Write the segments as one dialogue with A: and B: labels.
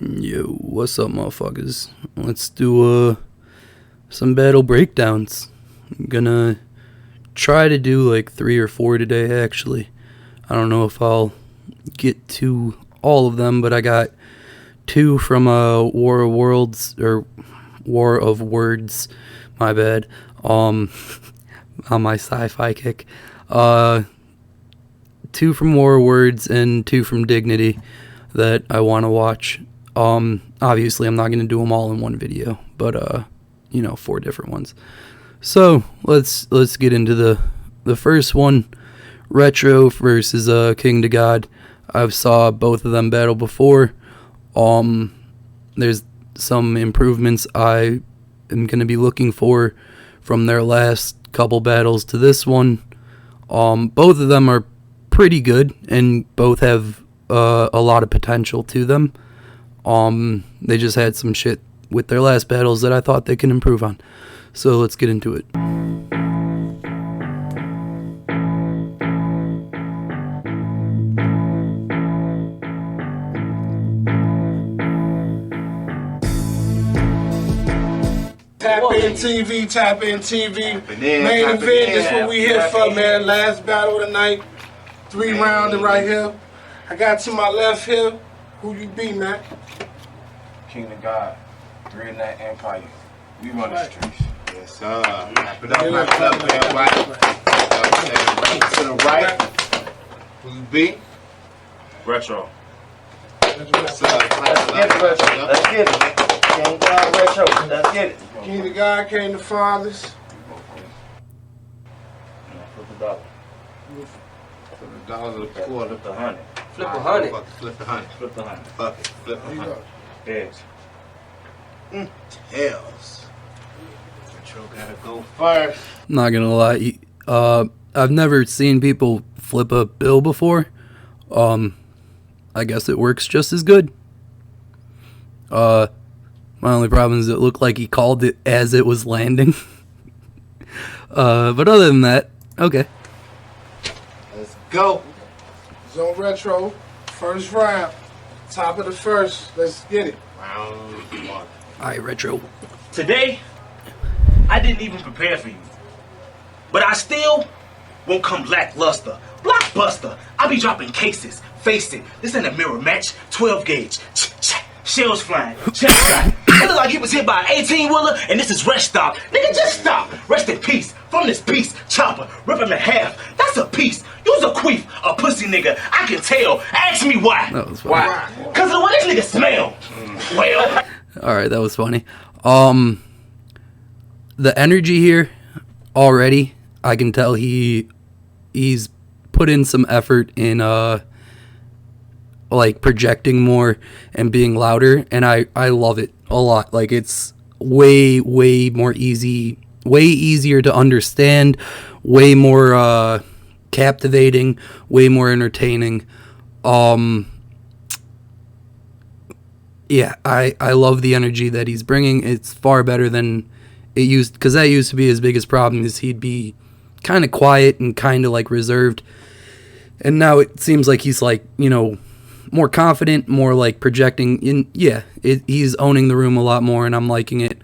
A: Yo, what's up, motherfuckers? Let's do some battle breakdowns. I'm gonna try to do like 3 or 4 today, actually. I don't know if I'll get to all of them, but I got 2 from War of Worlds, or War of Words, my bad, on my sci-fi kick. 2 from War of Words and 2 from Dignity that I want to watch. Obviously I'm not going to do them all in one video, but 4 different ones. So let's get into the first one. Retro versus King to God. I've saw both of them battle before. There's some improvements I am going to be looking for from their last couple battles to this one. Both of them are pretty good and both have a lot of potential to them. They just had some shit with their last battles that I thought they can improve on. So let's get into it.
B: Tap in TV. Main event, this what we here for, man. Last battle of the night. 3-rounder right here. I got to my left here. Who you be, man?
C: King to God. 3 in that empire. We run the streets.
D: Yes, sir. Wrap it up, man. Right. To the right. Who you be?
C: Retro.
D: Yes, sir.
E: Let's get it. King to God, Retro. Let's get it.
B: King to God, King to Fathers.
E: Flip the dollar.
D: For the dollars of the quarter.
E: Flip the 100.
F: Flip 100.
D: Flip the 100.
E: Flip the 100.
D: Fuck it. Flip the 100.
E: Yes.
D: Tails. Retro gotta go first.
A: Not gonna lie, I've never seen people flip a bill before. I guess it works just as good. My only problem is it looked like he called it as it was landing. But other than that, okay.
D: Let's go.
B: Zone Retro. First round. Top of the first. Let's get it.
D: Round 1.
A: Alright, Retro.
E: Today, I didn't even prepare for you. But I still won't come lackluster. Blockbuster. I'll be dropping cases. Face it. This ain't a mirror match. 12 gauge. Shells flying. Chest shot. It look like he was hit by an 18-wheeler, and this is rest stop. Nigga, just stop. Rest in peace. From this piece, chopper, rip him in half. That's a piece. You's a queef, a pussy nigga. I can tell. Ask me why.
A: That was funny.
E: Why? Cause of the way this nigga smell. Well.
A: Alright, that was funny. The energy here, already, I can tell he's put in some effort in, like projecting more and being louder, and I love it a lot. Like, it's way more easier to understand, way more captivating, way more entertaining. Yeah, I love the energy that he's bringing. It's far better than it used, because that used to be his biggest problem, is he'd be kind of quiet and kind of like reserved, and now it seems like he's like, more confident, more like projecting in. He's owning the room a lot more, and I'm liking it.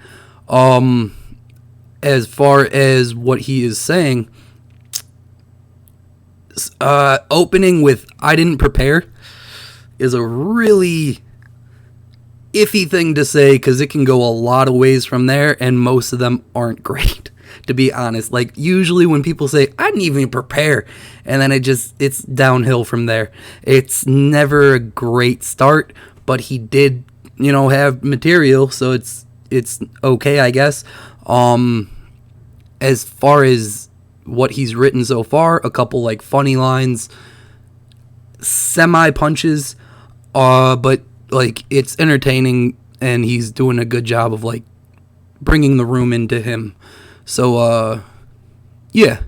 A: As far as what he is saying, opening with "I didn't prepare" is a really iffy thing to say, because it can go a lot of ways from there, and most of them aren't great, to be honest. Like, usually when people say "I didn't even prepare," and then it's downhill from there. It's never a great start, but he did, have material, so it's okay, I guess. As far as what he's written so far, a couple like funny lines, semi punches, but like it's entertaining, and he's doing a good job of like bringing the room into him. So yeah.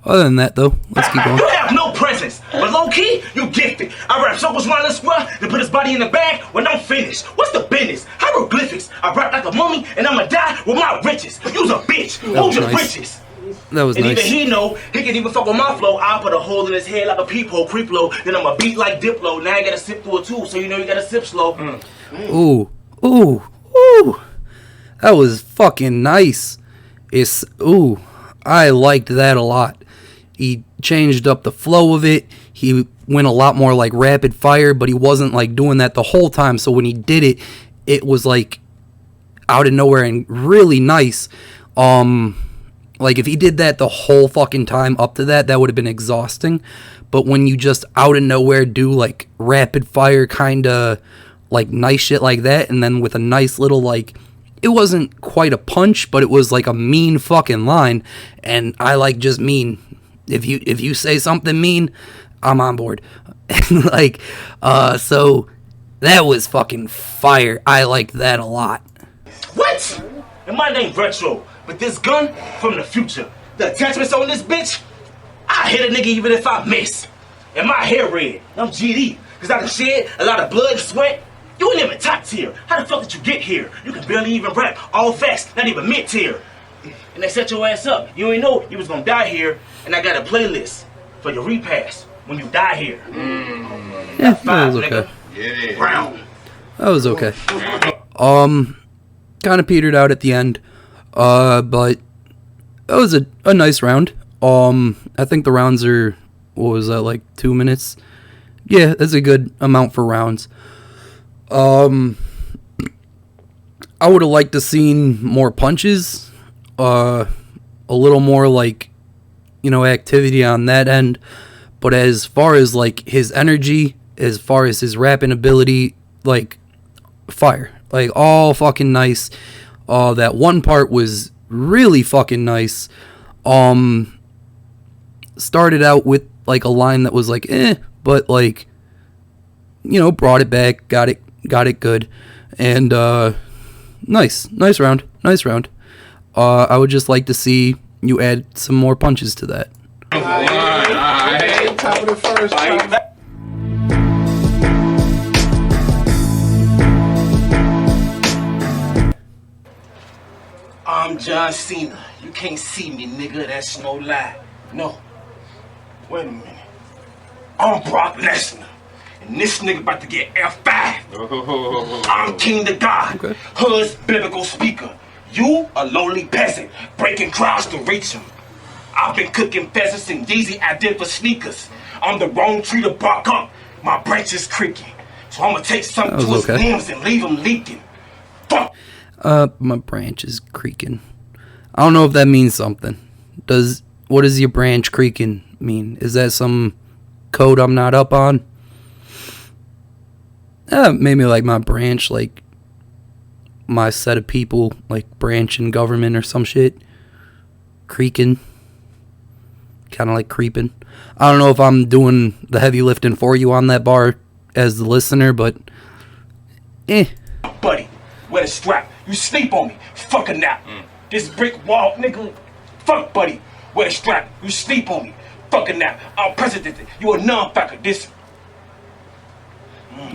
A: Other than that, though, let's keep going.
E: You have no presence, but low key, you gifted. I rap circles around the square, then put his body in the bag when I'm finished. What's the business? Hieroglyphics. I rap like a mummy, and I'ma die with my riches. You's a bitch. Hold your riches.
A: That was
E: and
A: nice.
E: even he know he can even fuck with my flow. I'll put a hole in his head like a peephole, creep low. Then I'ma beat like Diplo. Now I gotta sip through it too, so you know you gotta sip slow.
A: Ooh, ooh, ooh. That was fucking nice. I liked that a lot. He changed up the flow of it. He went a lot more like rapid fire, but he wasn't like doing that the whole time. So when he did it, it was like out of nowhere and really nice. Like if he did that the whole fucking time up to that, that would have been exhausting. But when you just out of nowhere do like rapid fire kind of like nice shit like that, and then with a nice little like, it wasn't quite a punch, but it was like a mean fucking line. And I like just mean. If you say something mean, I'm on board. Like, so that was fucking fire. I liked that a lot.
E: What? And my name Retro, but this gun from the future. The attachments on this bitch, I hit a nigga even if I miss. And my hair red. I'm GD, cause I done shed a lot of blood and sweat. You ain't even top tier. How the fuck did you get here? You can barely even rap. All facts, not even mid tier. And they set your ass up. You ain't know you was gonna die here, and I got a playlist for your repass when you die here.
A: Yeah, that was okay.
D: Yeah.
E: Round.
A: That was okay. Kind of petered out at the end. But that was a nice round. I think the rounds are, what was that, like 2 minutes? Yeah, that's a good amount for rounds. I would have liked to seen more punches. A little more like, activity on that end. But as far as like his energy, as far as his rapping ability, like fire. Like all fucking nice. That one part was really fucking nice. Started out with like a line that was like but like, brought it back, got it good. And nice round. I would just like to see you add some more punches to that.
B: Top of the first.
E: I'm John Cena. You can't see me, nigga. That's no lie. No. Wait a minute. I'm Brock Lesnar. And this nigga about to get F5. I'm King the God.
A: Okay.
E: Hood's biblical speaker. You a lowly peasant, breaking crowds to reach him. I've been cooking pheasants and Yeezy I did for sneakers. I'm the wrong tree to bark up. My branch is creaking. So I'm gonna take some to his limbs and leave him leaking. Fuck.
A: My branch is creaking. I don't know if that means something. What does your branch creaking mean? Is that some code I'm not up on? Maybe like my branch, like my set of people, like branch in government or some shit. Creaking. Kind of like creeping. I don't know if I'm doing the heavy lifting for you on that bar as the listener, but
E: Buddy, wear the strap. You sleep on me. Fuck a nap. This brick wall, nigga. Fuck, buddy. Wear the strap. You sleep on me. Fuck a nap. I'm president. You a non-factor. This.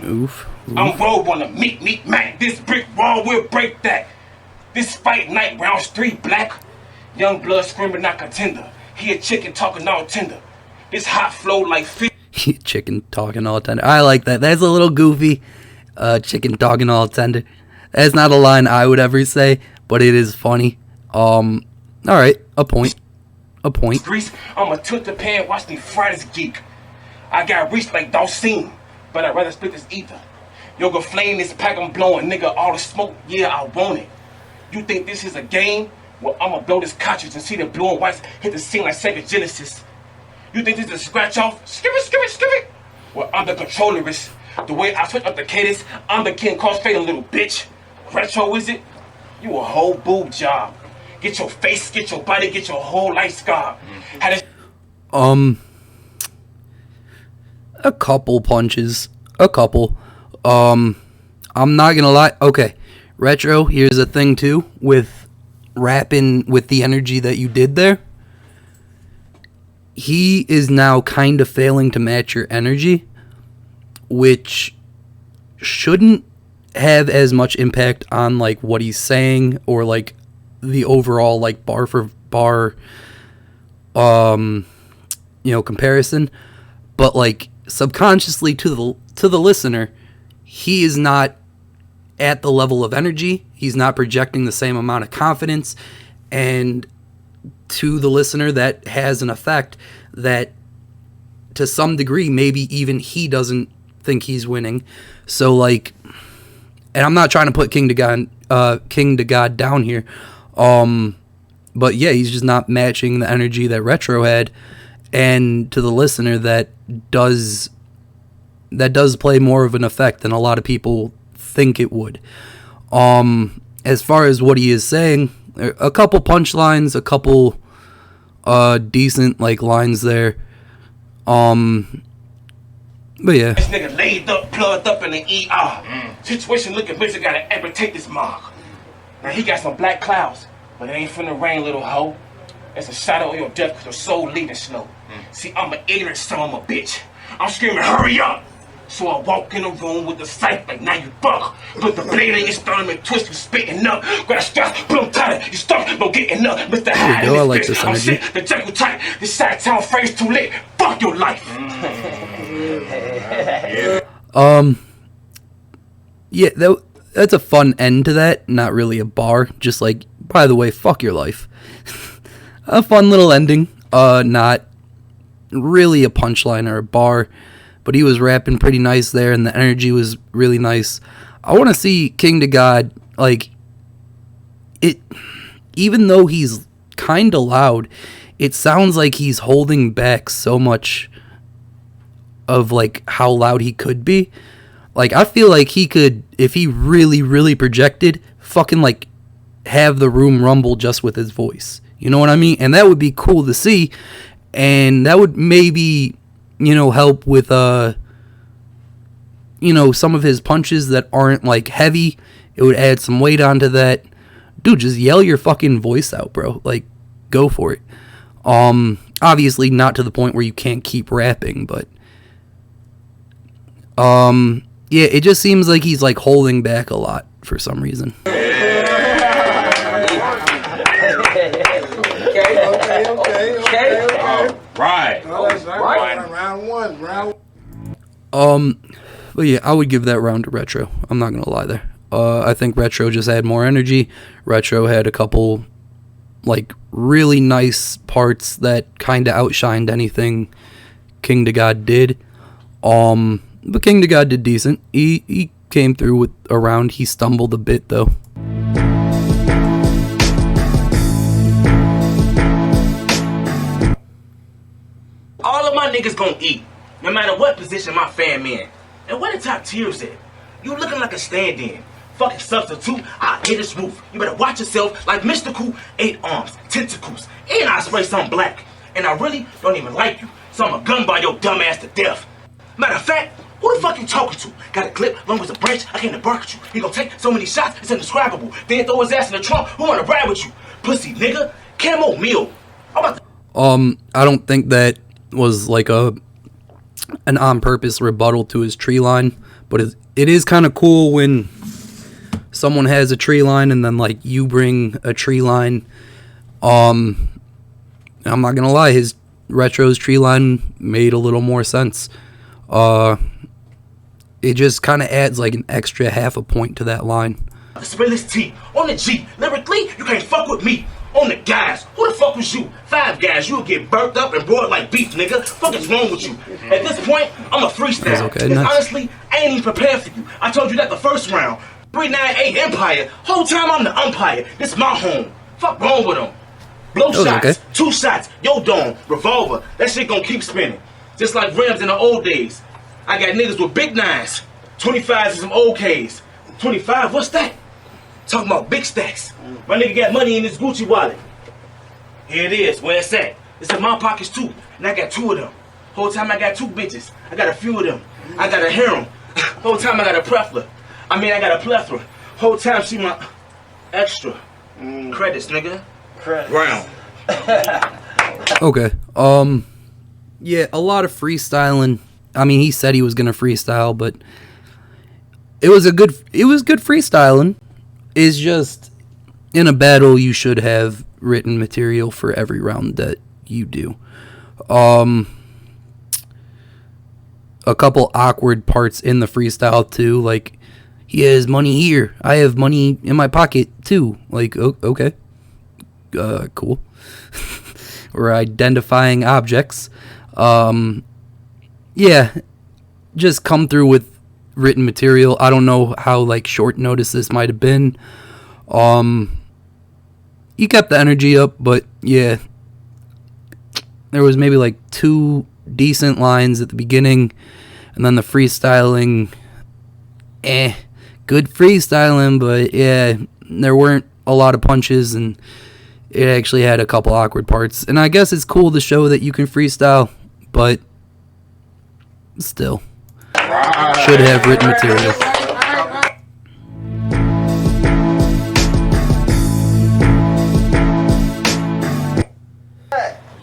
A: oof.
E: I'm rogue on the meat, Mac. This brick wall will break that. This fight night, rounds 3 black. Young blood screaming, not contender. He a chicken talking all tender. This hot flow like fish.
A: Chicken talking all tender. I like that. That's a little goofy. Chicken talking all tender. That's not a line I would ever say, but it is funny. Alright, a point.
E: Grease, I'm a tilt the pan, watch me fry this geek. I got reached like Dawson, but I'd rather split this ether. Yoga flame this pack I'm blowing, nigga, all the smoke, yeah, I want it. You think this is a game? Well, I'ma blow this cartridge and see the blue and whites hit the scene like Sega Genesis. You think this is a scratch off? Skip it. Well, I'm the controllerist. The way I switch up the cadence, I'm the king crossfade, little bitch. Retro, is it? You a whole boob job. Get your face, get your body, get your whole life scarred.
A: A couple punches. I'm not gonna lie. Okay, Retro, here's a thing too with rapping with the energy that you did there. He is now kind of failing to match your energy, which shouldn't have as much impact on like what he's saying or like the overall like bar for bar comparison, but like subconsciously to the listener, he is not at the level of energy. He's not projecting the same amount of confidence. And to the listener, that has an effect that to some degree, maybe even he doesn't think he's winning. So like, and I'm not trying to put King to God down here. But yeah, he's just not matching the energy that Retro had. And to the listener, that does play more of an effect than a lot of people think it would. As far as what he is saying, a couple punchlines, a couple decent like lines there. But yeah.
E: This nigga laid up, plugged up in the ER. Situation looking bitch, I gotta amputate this mark. Now he got some black clouds, but it ain't finna rain, little hoe. It's a shadow of your death cause your soul leaving slow. See, I'm an ignorant son of a bitch. I'm screaming, hurry up! So I walk in the room with the sight like, now you fuck. Put the blade in your sternum and twist, you spitting up. Grab stress, put them tighter, you stuck, no getting up. Mr. High,
A: I like this
E: I'm
A: energy.
E: shit, the Jekyll tight. This side town phrase too late. Fuck your life.
A: Yeah, that's a fun end to that. Not really a bar. Just like, by the way, fuck your life. A fun little ending. Not really a punchline or a bar, but he was rapping pretty nice there, and the energy was really nice. I want to see King to God, like, it, even though he's kind of loud, it sounds like he's holding back so much of, like, how loud he could be. Like, I feel like he could, if he really, really projected, fucking, like, have the room rumble just with his voice. You know what I mean? And that would be cool to see, and that would maybe, you know, help with, you know, some of his punches that aren't, like, heavy. It would add some weight onto that. Dude, just yell your fucking voice out, bro. Like, go for it. Obviously not to the point where you can't keep rapping, but, yeah, it just seems like he's, like, holding back a lot for some reason.
B: Okay.
C: Right.
B: Oh, that's right. Round one.
A: But yeah, I would give that round to Retro. I'm not gonna lie there. I think Retro just had more energy. Retro had a couple, like, really nice parts that kind of outshined anything King to God did. But King to God did decent. He came through with a round. He stumbled a bit though.
E: All of my niggas gon' eat, no matter what position my fam in. And where the top tiers at? You looking like a stand-in. Fucking substitute, I hit this roof. You better watch yourself like Mystical, 8 arms, tentacles, and I spray something black. And I really don't even like you, so I'ma gun by your dumb ass to death. Matter of fact, who the fuck you talking to? Got a clip long as a branch, I came to bark at you. He gon' take so many shots, it's indescribable. Then throw his ass in the trunk, who wanna ride with you? Pussy nigga, camo meal. I'm about to
A: I don't think that was like an on purpose rebuttal to his tree line, but it is kind of cool when someone has a tree line and then like you bring a tree line. I'm not gonna lie, his Retro's tree line made a little more sense. It just kind of adds like an extra half a point to that line.
E: spill his tea. On the G, lyrically, you can't fuck with me. On the guys, who the fuck was you? 5 guys, you'll get burnt up and broiled like beef, nigga. Fuck is wrong with you? At this point, I'm a freestyle.
A: Okay,
E: nice.
A: nice.
E: Honestly, I ain't even prepared for you. I told you that the first round. 398 Empire. Whole time I'm the umpire. This my home. Fuck wrong with them. Blow shots,
A: okay.
E: 2 shots, yo dome, revolver. That shit gon' keep spinning. Just like rims in the old days. I got niggas with big 9s, 25s and some old Ks. 25, what's that? Talking about big stacks. My nigga got money in his Gucci wallet. Here it is, where it's at. It's in my pockets too, and I got 2 of them. Whole time I got 2 bitches. I got a few of them. I got a harem. Whole time I got a plethora. I got a plethora. Whole time she my extra. Credits, nigga. Round.
A: Okay. Yeah, a lot of freestyling. I mean, he said he was gonna freestyle, but it was good freestyling. It's just in a battle you should have written material for every round that you do. A couple awkward parts in the freestyle too, like he has money here. I have money in my pocket too. Like, okay, cool. We're identifying objects. Yeah, just come through with written material. I don't know how like short notice this might have been. You kept the energy up, but yeah, there was maybe like 2 decent lines at the beginning, and then the freestyling, good freestyling, but yeah, there weren't a lot of punches, and it actually had a couple awkward parts. And I guess it's cool to show that you can freestyle, but still, should have written material.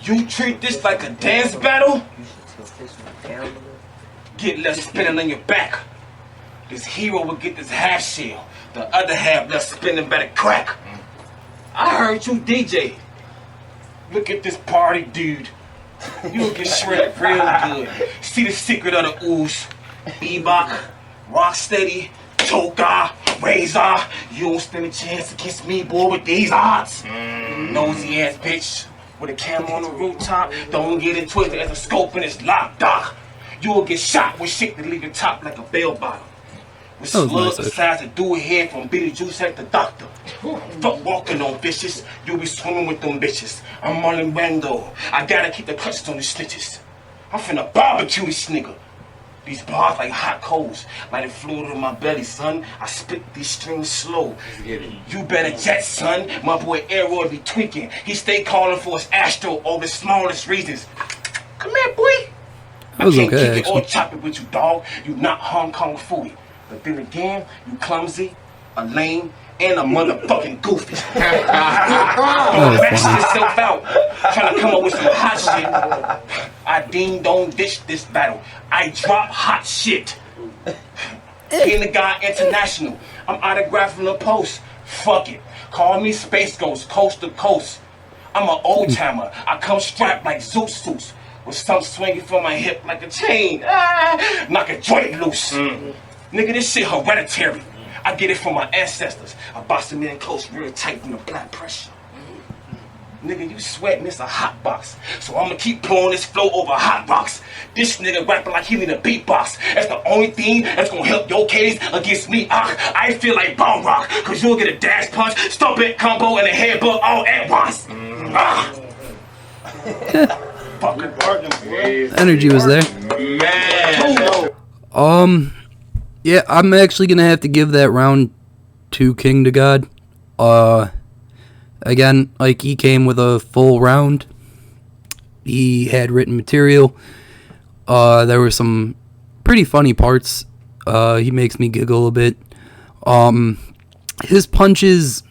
E: You treat this like a dance battle? Get left spinning on your back. This hero will get this half shell. The other half left spinning by the crack. I heard you DJ. Look at this party, dude. You'll get shredded real good. See the secret of the ooze. Ebok, Rocksteady, Toka, Razor. You don't stand a chance against me, boy, with these odds. Nosy ass bitch. With a camera on the rooftop, don't get it twisted as a scope and it's locked, doc. You'll get shot with shit that leave your top like a bell bottom. With slugs the size of do a head from Beetlejuice at the doctor. Fuck walking on bitches, you'll be swimming with them bitches. I'm Marlon Brando, I gotta keep the clutches on the snitches. I'm finna barbecue this nigga. These bars like hot coals, like it flew to my belly, son. I spit these strings slow. You better jet, son. My boy Aero be tweaking. He stay calling for his Astro over the smallest reasons. Come here, boy.
A: That was
E: I can't
A: okay,
E: kick it or chop it with you, dog. You not Hong Kong foodie. But then again, you clumsy, a lame, and a motherfucking goofy. Don't mess yourself out. Trying to come up with some hot shit. I don't ditch this battle. I drop hot shit. Being the guy international. I'm autographing the post. Fuck it. Call me Space Ghost, coast to coast. I'm an old timer. I come strapped like Zeus suits. With some swinging from my hip like a chain. Knock a joint loose. Nigga, this shit hereditary. I get it from my ancestors. I box them in close real tight from the blood pressure. Nigga, you sweating, it's a hot box. So I'ma keep blowing this flow over hot rocks. This nigga rapping like he need a beatbox. That's the only thing that's gonna help your case against me. I feel like Bone Rock, cause you'll get a dash punch, stomp it, combo, and a headbutt all at once. Fucking bargain, boy.
A: Energy was there.
D: Man.
A: Yeah, I'm actually gonna have to give that round to King to God. Again, like, he came with a full round. He had written material. There were some pretty funny parts. He makes me giggle a bit. His punches,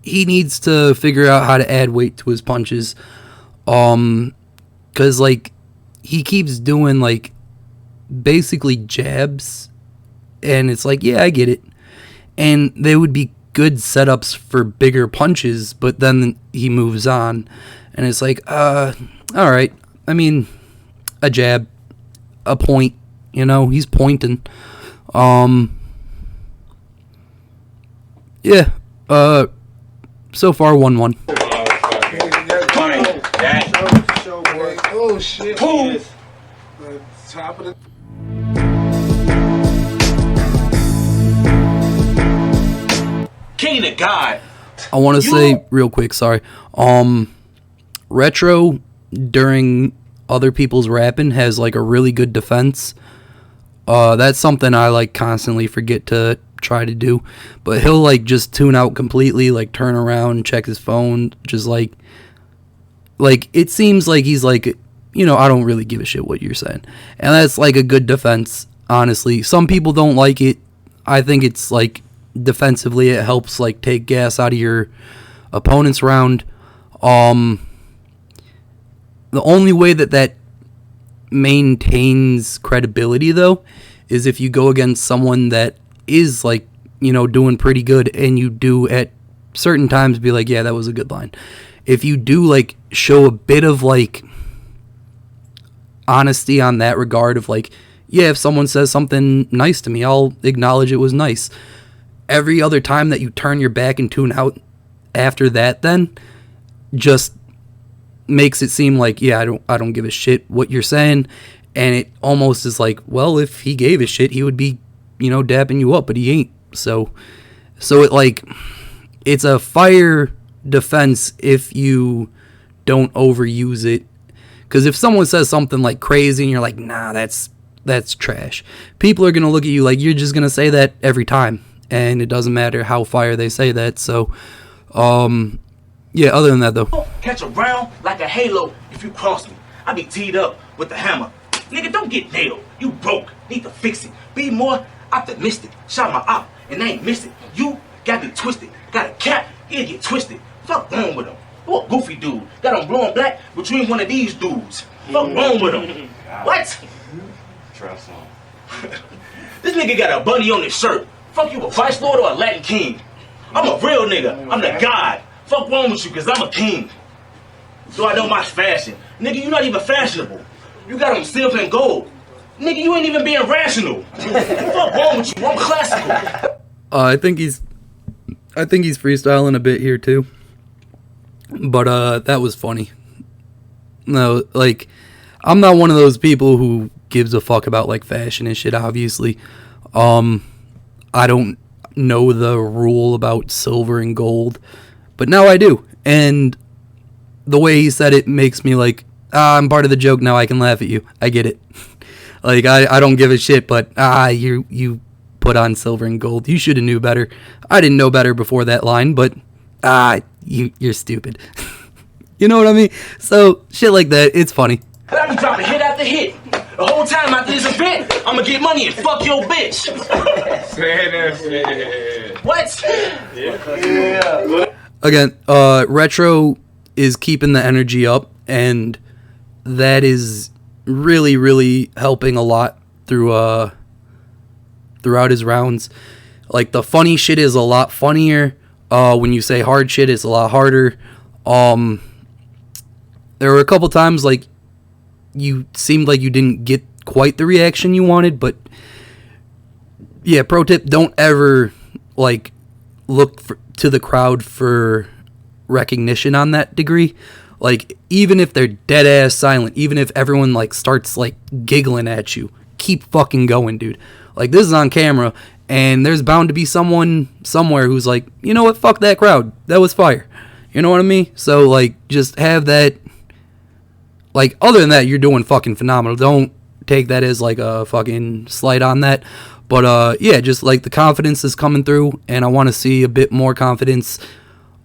A: he needs to figure out how to add weight to his punches. 'Cause, like, he keeps doing, like, basically jabs, and it's like, yeah, I get it, and they would be good setups for bigger punches, but then he moves on, and it's like, all right, I mean, a jab, a point, you know, he's pointing. Yeah, so far 1-1.
B: Oh shit. Top of the
E: King of God.
A: I want to say real quick, sorry. Retro during other people's rapping has like a really good defense. That's something I like constantly forget to try to do. But he'll like just tune out completely, like turn around, check his phone, just like it seems like he's like, you know, I don't really give a shit what you're saying. And that's like a good defense, honestly. Some people don't like it. I think it's like defensively it helps like take gas out of your opponent's round. The only way that maintains credibility though is if you go against someone that is like, you know, doing pretty good, and you do at certain times be like, yeah, that was a good line. If you do like show a bit of like honesty on that regard of like, yeah, if someone says something nice to me, I'll acknowledge it was nice. Every other time that you turn your back and tune out after that, then just makes it seem like, yeah, I don't give a shit what you're saying. And it almost is like, well, if he gave a shit, he would be, dapping you up, but he ain't. So it like, it's a fire defense if you don't overuse it. Because if someone says something like crazy and you're like, nah, that's trash, people are going to look at you like you're just going to say that every time. And it doesn't matter how fire they say that. So, yeah, other than that, though.
E: Catch a round like a halo if you cross me. I be teed up with the hammer. Nigga, don't get nailed. You broke. Need to fix it. Be more optimistic. Shot my op and I ain't missed it. You got me twisted. Got a cap, he'll get twisted. Fuck wrong with him. You a goofy dude. Got on blue and black, but you ain't one of these dudes. Fuck wrong with him. What?
C: Trust him.
E: This nigga got a bunny on his shirt. Fuck you, a vice lord or a Latin king? I'm a real nigga. I'm the god. Fuck wrong with you, cause I'm a king. So I know my fashion. Nigga, you not even fashionable. You got on silver and gold. Nigga, you ain't even being rational. Fuck wrong with you? I'm classical.
A: I think he's freestyling a bit here too. But that was funny. No, like, I'm not one of those people who gives a fuck about like fashion and shit, obviously. I don't know the rule about silver and gold, but now I do. And the way he said it makes me like, I'm part of the joke now, I can laugh at you. I get it. Like, I don't give a shit, but you put on silver and gold. You should have knew better. I didn't know better before that line, but you're stupid. You know what I mean? So shit like that, it's funny.
E: I be dropping hit after hit. The whole time after this event, I'ma get money and fuck your bitch.
C: Say that shit.
E: What?
C: Yeah.
A: Again, Retro is keeping the energy up, and that is really, really helping a lot throughout his rounds. Like, the funny shit is a lot funnier. When you say hard shit, it's a lot harder. There were a couple times, like, you seemed like you didn't get quite the reaction you wanted, but yeah, pro tip, don't ever, like, look to the crowd for recognition on that degree. Like, even if they're dead ass silent, even if everyone, like, starts, like, giggling at you, keep fucking going, dude. Like, this is on camera, and there's bound to be someone somewhere who's like, you know what, fuck that crowd, that was fire. You know what I mean? So, like, just have that. Like, other than that, you're doing fucking phenomenal. Don't take that as, like, a fucking slight on that. But, yeah, just, like, the confidence is coming through, and I want to see a bit more confidence.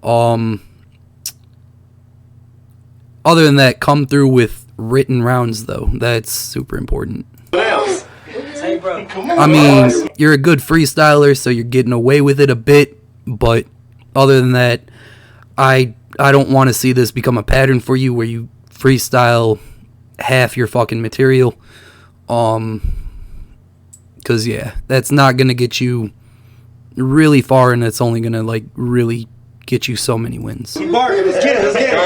A: Other than that, come through with written rounds, though. That's super important. I mean, you're a good freestyler, so you're getting away with it a bit. But other than that, I don't want to see this become a pattern for you where you freestyle half your fucking material. Cause yeah, that's not gonna get you really far, and it's only gonna like really get you so many wins.
E: Let's get it. Say, hey,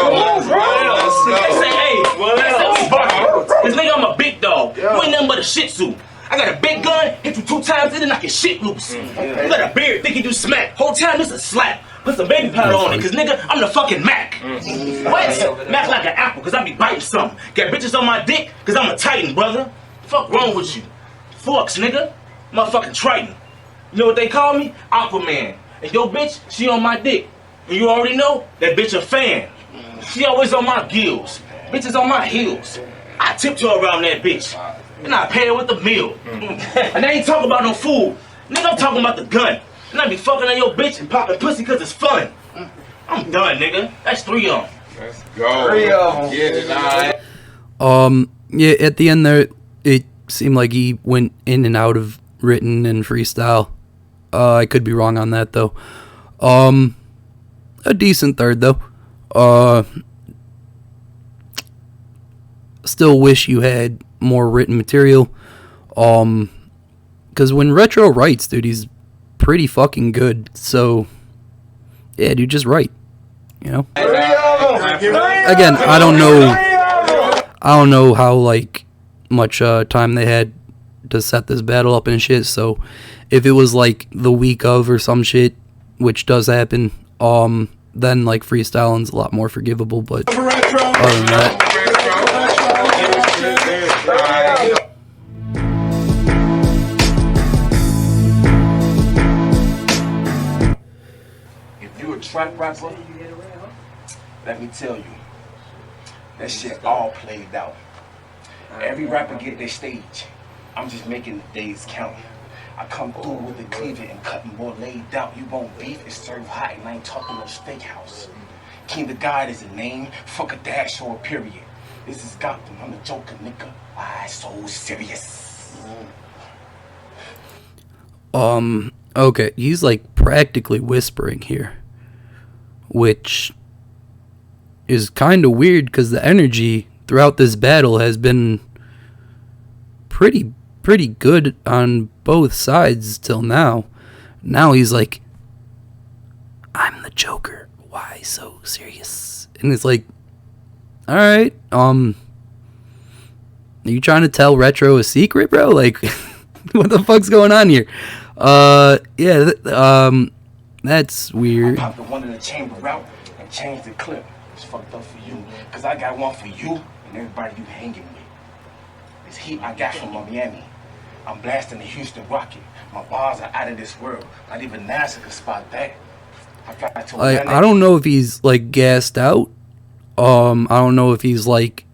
E: cause nigga, I'm a big dog. You ain't nothing but a shih tzu. I got a big gun, hit you 2 times, and then knock your shit loose. You got a beard, think you do smack. Whole time this a slap. Put some baby powder on it, cause nigga, I'm the fucking Mac. What? Mac like an apple, cause I be biting something. Got bitches on my dick, cause I'm a Titan, brother. Fuck wrong with you? Forks, nigga. Motherfucking Triton. You know what they call me? Aquaman. And your bitch, she on my dick. And you already know, that bitch a fan. She always on my gills. Bitches on my heels. I tiptoe around that bitch. And I pay her with the meal. And I ain't talking about no food. Nigga, I'm talking about the gun. And I be fucking on your bitch and popping pussy cause it's fun. I'm done, nigga. That's 3 of them.
C: Let's go. 3 of them. Get it, alright.
A: Yeah, at the end there, it seemed like he went in and out of written and freestyle. I could be wrong on that, though. A decent third, though. Still wish you had more written material. Because when Retro writes, dude, he's pretty fucking good. So, yeah, dude, just write. You know? Again, I don't know how, like, much time they had to set this battle up and shit. So if it was like the week of or some shit, which does happen, then like freestyling's a lot more forgivable. But other than that,
C: If you a trap rapper, let me tell you, that shit all played out. Every rapper get their stage. I'm just making the days count. I come through with the cleavage and cutting more laid out. You want beef, it's served hot, and I ain't talking no steakhouse. King the God is a name, fuck a dash or a period. This is Gotham, I'm a joker, nigga. Why so serious?
A: Okay, he's like practically whispering here, which is kind of weird because the energy throughout this battle has been pretty good on both sides till now. Now he's like, I'm the Joker. Why so serious? And it's like, all right, are you trying to tell Retro a secret, bro? Like, what the fuck's going on here? That's weird.
C: I popped the one in the chamber route and changed the clip. It's fucked up for you, cause I got one for you and everybody you hanging with. This heat I got from Miami. I'm blasting the Houston Rocket. My bars are out of this world. Not even NASA can spot that.
A: I don't know if he's like gassed out. I don't know if he's like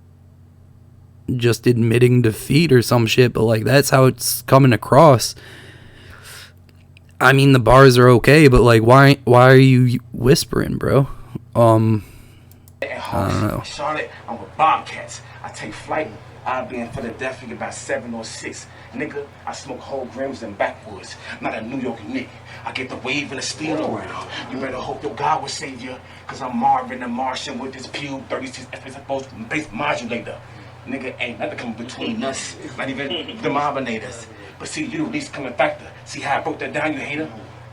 A: just admitting defeat or some shit, but like that's how it's coming across. I mean, the bars are okay, but like why are you whispering, bro? I don't know.
C: Charlotte, I'm with Bobcats. I take flight. I'll be in Philadelphia about 7 or 6. Nigga, I smoke whole grams and backwoods. Not a New York nigga. I get the wave and the steel around. You better hope your God will save you. Cause I'm Marvin the Martian with this Pew 36 FPS bass modulator. Nigga, ain't nothing coming between us. Not even the Mobinators. But see, you the least coming factor. See how I broke that down, you hater?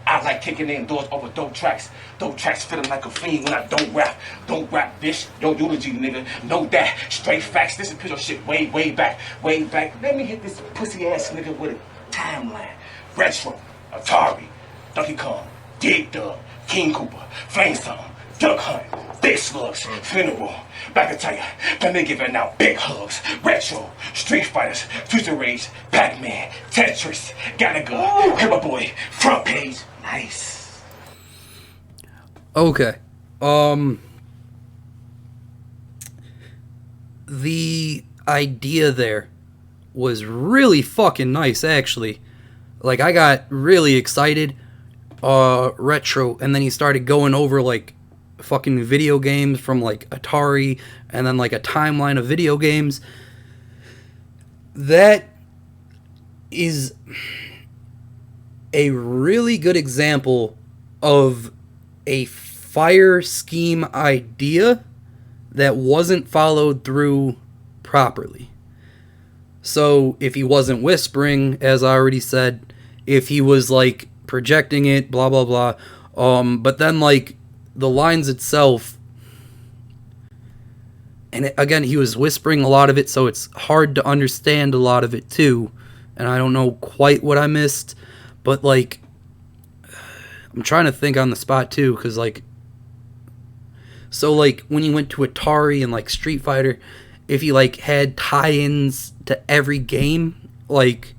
C: I like kicking in doors over dope tracks. Dope tracks feeling like a fiend when I don't rap. Don't rap, bitch. Yo, eulogy, nigga. Know that. Straight facts. This is pistol shit way back. Way back. Let me hit this pussy ass nigga with a timeline. Retro, Atari, Donkey Kong, Dig Dug, King Cooper, Flame Song, Duck Hunt, Big Slugs, Funeral. Back to tell you, let me giving out big hugs. Retro, Street Fighters, Future Rage, Pac-Man, Tetris, Galaga, Paper Boy, Front Page. Nice.
A: Okay. The idea there was really fucking nice, actually. Like, I got really excited. Retro, and then he started going over like fucking video games from like Atari, and then like a timeline of video games. That is a really good example of a fire scheme idea that wasn't followed through properly. So if he wasn't whispering, as I already said, if he was like projecting it, blah blah blah, but then like the lines itself, and again he was whispering a lot of it, so it's hard to understand a lot of it too, and I don't know quite what I missed, but like I'm trying to think on the spot too, because like, so like when he went to Atari and like Street Fighter, if he like had tie-ins to every game, like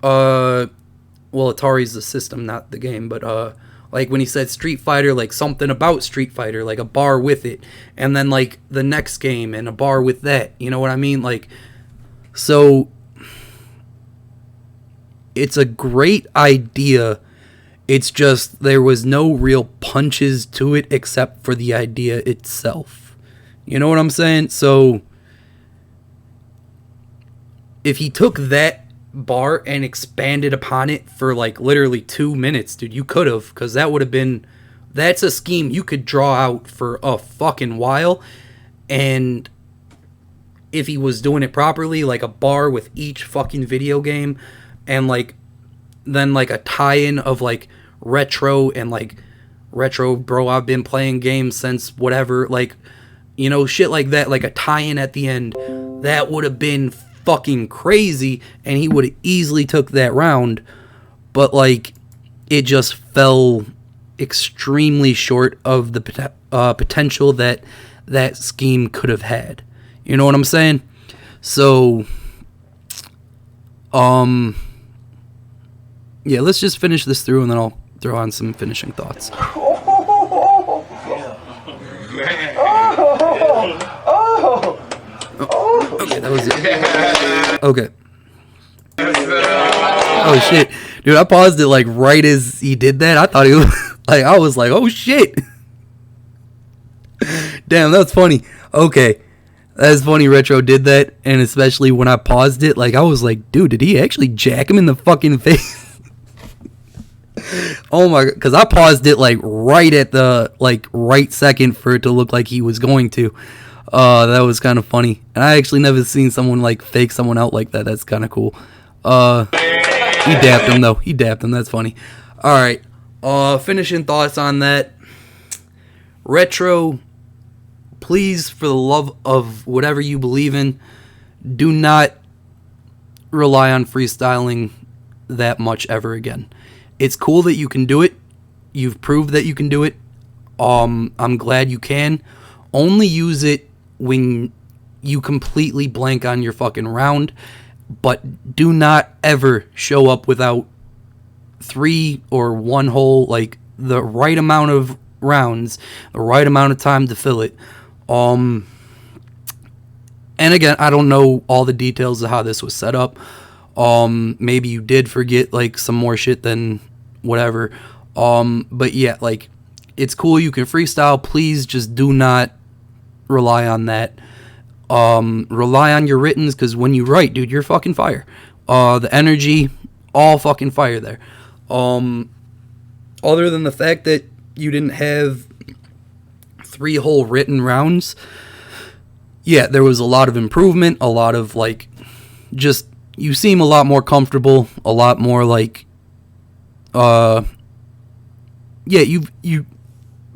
A: well, Atari's the system, not the game, but like when he said Street Fighter, like something about Street Fighter, like a bar with it, and then like the next game and a bar with that, you know what I mean? Like, so it's a great idea. It's just there was no real punches to it except for the idea itself. You know what I'm saying? So if he took that bar and expanded upon it for like literally 2 minutes, dude, you could have, because that would have been, that's a scheme you could draw out for a fucking while. And if he was doing it properly, like a bar with each fucking video game, and like then like a tie-in of like retro, and like retro, bro, I've been playing games since whatever, like, you know, shit like that, like a tie-in at the end, that would have been fucking crazy, and he would have easily took that round, but like it just fell extremely short of the potential that scheme could have had. You know what I'm saying? So, yeah, let's just finish this through, and then I'll throw on some finishing thoughts. Okay, that was it. Okay. Oh shit, dude! I paused it like right as he did that. I thought he was like, I was like, oh shit. Damn, that's funny. Okay, that's funny. Retro did that, and especially when I paused it, like I was like, dude, did he actually jack him in the fucking face? Oh my god, because I paused it like right at the right second for it to look like he was going to. That was kind of funny, and I actually never seen someone like fake someone out like that. That's kind of cool. He dapped him though. He dapped him. That's funny. All right. Finishing thoughts on that. Retro, please, for the love of whatever you believe in, do not rely on freestyling that much ever again. It's cool that you can do it. You've proved that you can do it. I'm glad you can. Only use it when you completely blank on your fucking round, but do not ever show up without 3 or 1 hole, like the right amount of rounds, the right amount of time to fill it. And again, I don't know all the details of how this was set up. Maybe you did forget like some more shit than whatever. But yeah, like it's cool you can freestyle. Please just do not rely on that. Rely on your writtens, because when you write, dude, you're fucking fire. The energy, all fucking fire there. Other than the fact that you didn't have 3 whole written rounds, yeah, there was a lot of improvement, a lot of like, just, you seem a lot more comfortable, a lot more like, yeah, you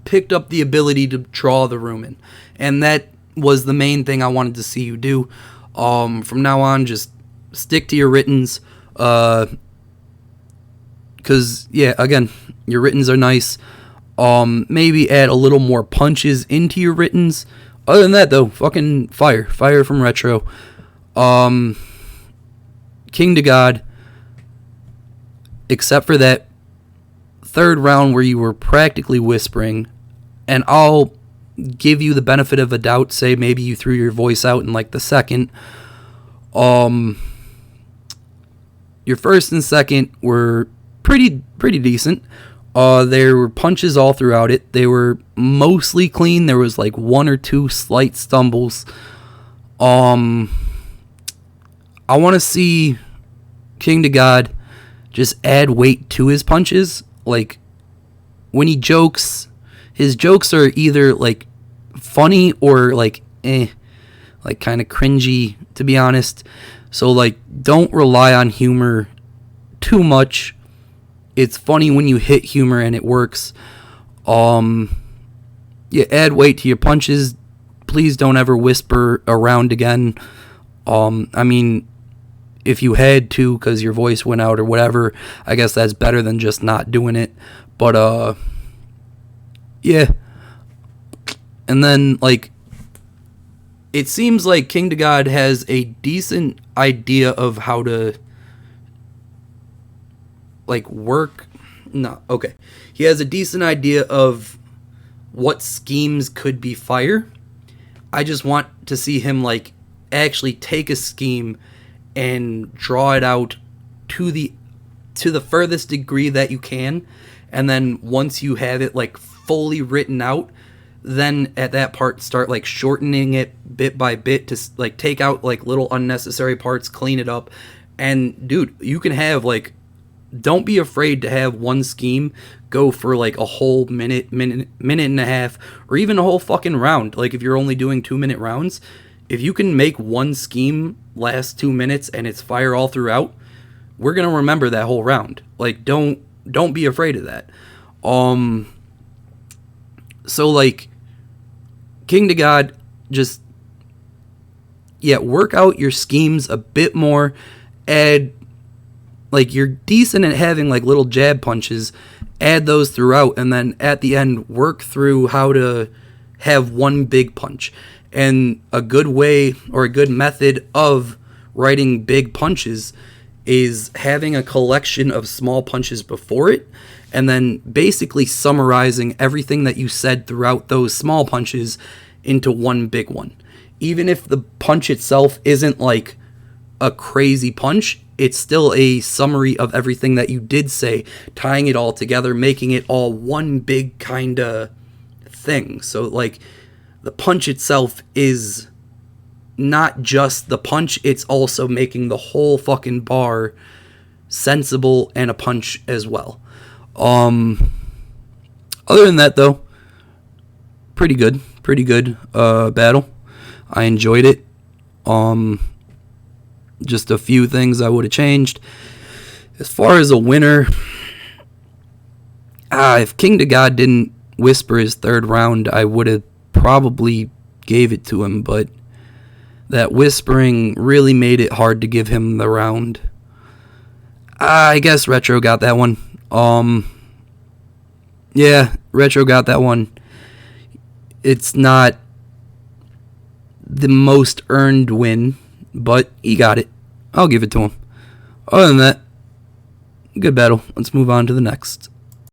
A: picked up the ability to draw the room in, and that was the main thing I wanted to see you do. From now on, just stick to your writtens, because yeah, again, your writtens are nice. Maybe add a little more punches into your writtens. Other than that, though, fucking fire from Retro. King to God, except for that 3rd round where you were practically whispering, and I'll give you the benefit of a doubt, say maybe you threw your voice out in like the 2nd. Your 1st and 2nd were pretty decent. There were punches all throughout it. They were mostly clean. There was like 1 or 2 slight stumbles. I want to see King to God just add weight to his punches. Like, when he jokes, his jokes are either like funny or like like kind of cringy, to be honest. So like, don't rely on humor too much. It's funny when you hit humor and it works. Yeah, add weight to your punches. Please don't ever whisper around again. I mean, if you had to because your voice went out or whatever, I guess that's better than just not doing it. But yeah. And then like, it seems like King to God has a decent idea of how to like work. No, okay. He has a decent idea of what schemes could be fire. I just want to see him like actually take a scheme and draw it out to the furthest degree that you can, and then once you have it like fully written out, then at that part start like shortening it bit by bit to like take out like little unnecessary parts, clean it up. And dude, you can have like, don't be afraid to have one scheme go for like a whole minute and a half, or even a whole fucking round. Like if you're only doing 2-minute rounds, if you can make one scheme last 2 minutes and it's fire all throughout, we're gonna remember that whole round. Like don't be afraid of that. So like, King to God, just work out your schemes a bit more. Add, like, you're decent at having, like, little jab punches. Add those throughout, and then at the end, work through how to have one big punch. And a good way, or a good method of writing big punches is having a collection of small punches before it, and then basically summarizing everything that you said throughout those small punches into one big one. Even if the punch itself isn't like a crazy punch, it's still a summary of everything that you did say, tying it all together, making it all one big kind of thing. So, like, the punch itself is not just the punch, it's also making the whole fucking bar sensible and a punch as well. Other than that, though, pretty good battle. I enjoyed it. Just a few things I would have changed. As far as a winner, if King to God didn't whisper his third round, I would have probably gave it to him, but that whispering really made it hard to give him the round. I guess Retro got that one. Yeah, Retro got that one. It's not the most earned win, but he got it. I'll give it to him. Other than that, good battle. Let's move on to the next.